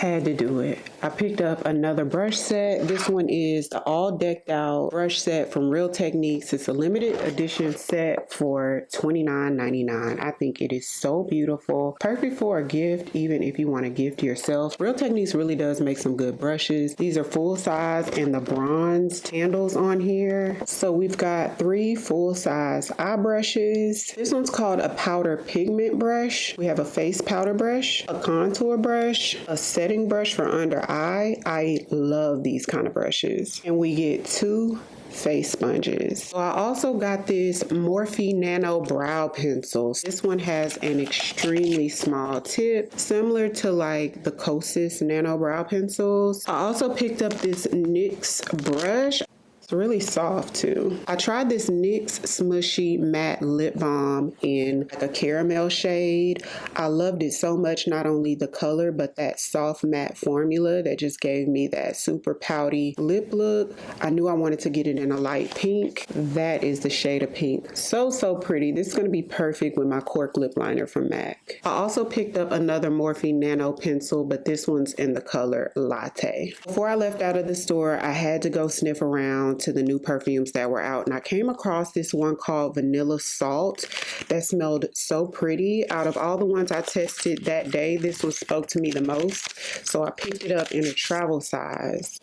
Had to do it. I picked up another brush set. This one is the all decked out brush set from Real Techniques. It's a limited edition set for $29.99. I think it is so beautiful. Perfect for a gift, even if you want to gift yourself. Real Techniques really does make some good brushes. These are full size and the bronze handles on here. So we've got 3 full size eye brushes. This one's called a powder pigment brush. We have a face powder brush, a contour brush, a setting brush for under eye. I love these kind of brushes. And we get 2 face sponges. So I also got this Morphe Nano Brow Pencils. This one has an extremely small tip, similar to like the Kosas Nano Brow Pencils. I also picked up this NYX brush. It's really soft too. I tried this NYX Smushy Matte Lip Balm in like a caramel shade. I loved it so much, not only the color, but that soft matte formula that just gave me that super pouty lip look. I knew I wanted to get it in a light pink. That is the shade of pink. So, so pretty. This is going to be perfect with my cork lip liner from MAC. I also picked up another Morphe Nano pencil, but this one's in the color Latte. Before I left out of the store, I had to go sniff around to the new perfumes that were out, and I came across this one called Vanilla Salt that smelled so pretty. Out of all the ones I tested that day, this one spoke to me the most, so I picked it up in a travel size.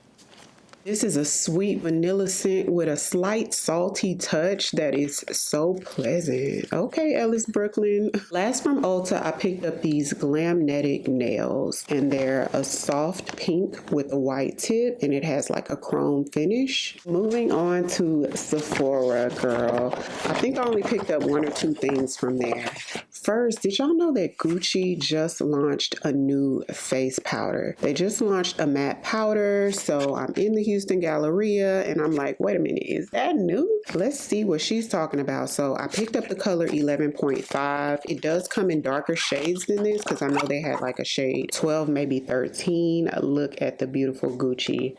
This is a sweet vanilla scent with a slight salty touch that is so pleasant. Okay, Ellis Brooklyn. Last from Ulta, I picked up these Glamnetic Nails, and they're a soft pink with a white tip, and it has like a chrome finish. Moving on to Sephora, girl. I think I only picked up 1 or 2 things from there. First, did y'all know that Gucci just launched a new face powder? They just launched a matte powder, so I'm in the Houston Galleria and I'm like, wait a minute, is that new? Let's see what she's talking about. So I picked up the color 11.5. It does come in darker shades than this because I know they had like a shade 12, maybe 13. Look at the beautiful Gucci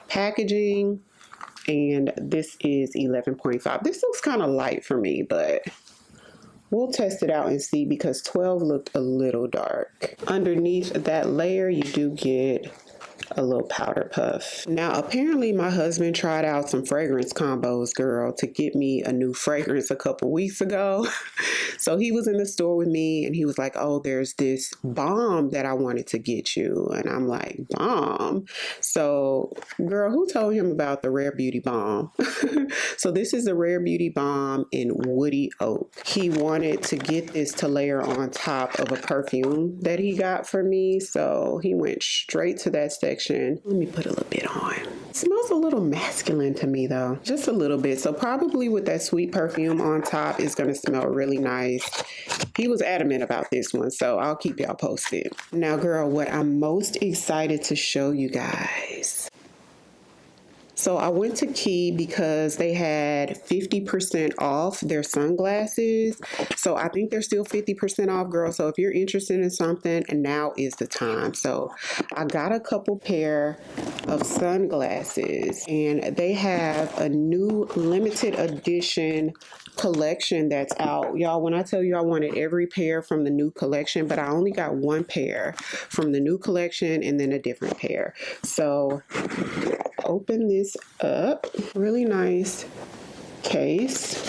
packaging. And this is 11.5. This looks kind of light for me, but we'll test it out and see because 12 looked a little dark. Underneath that layer, you do get a little powder puff. Now, apparently my husband tried out some fragrance combos, girl, to get me a new fragrance a couple weeks ago. So he was in the store with me and he was like, oh, there's this balm that I wanted to get you. And I'm like, balm? So, girl, who told him about the Rare Beauty Balm? So this is the Rare Beauty Balm in Woody Oak. He wanted to get this to layer on top of a perfume that he got for me. So he went straight to that section. Let me put a little bit on. It smells a little masculine to me though, just a little bit. So probably with that sweet perfume on top, it's going to smell really nice. He was adamant about this one, so I'll keep y'all posted. Now, girl, what I'm most excited to show you guys. So I went to Quay because they had 50% off their sunglasses. So I think they're still 50% off, girl. So if you're interested in something, and now is the time. So I got a couple pair of sunglasses and they have a new limited edition collection that's out. Y'all, when I tell you I wanted every pair from the new collection, but I only got 1 pair from the new collection and then a different pair. So open this up. Really nice case.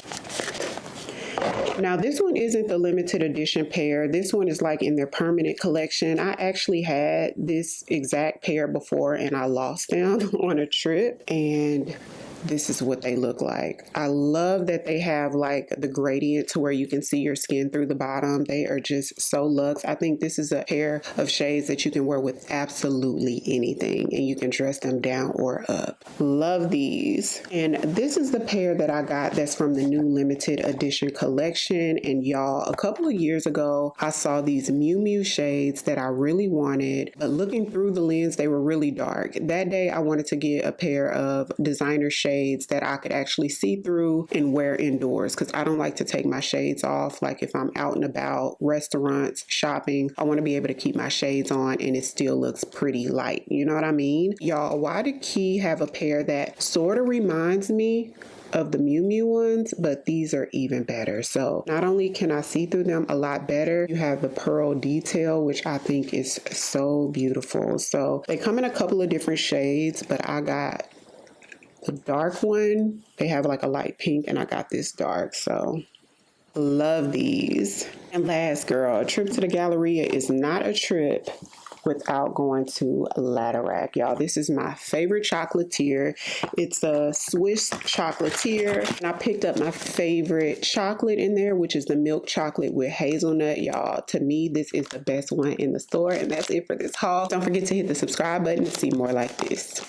Now this one isn't the limited edition pair. This one is like in their permanent collection. I actually had this exact pair before and I lost them on a trip, and this is what they look like. I love that they have like the gradient to where you can see your skin through the bottom. They are just so luxe. I think this is a pair of shades that you can wear with absolutely anything and you can dress them down or up. Love these. And this is the pair that I got that's from the new limited edition collection. And y'all, a couple of years ago, I saw these Miu Miu shades that I really wanted, but looking through the lens, they were really dark. That day, I wanted to get a pair of designer shades that I could actually see through and wear indoors because I don't like to take my shades off. Like if I'm out and about, restaurants, shopping, I want to be able to keep my shades on and it still looks pretty light. You know what I mean? Y'all, why did Quay have a pair that sort of reminds me of the Miu Miu ones, but these are even better. So not only can I see through them a lot better, you have the pearl detail, which I think is so beautiful. So they come in a couple of different shades, but I got the dark one. They have like a light pink, and I got this dark. So love these. And last, girl, a trip to the Galleria is not a trip without going to Laderach. Y'all, this is my favorite chocolatier. It's a Swiss chocolatier, and I picked up my favorite chocolate in there, which is the milk chocolate with hazelnut. Y'all, to me, this is the best one in the store, and that's it for this haul. Don't forget to hit the subscribe button to see more like this.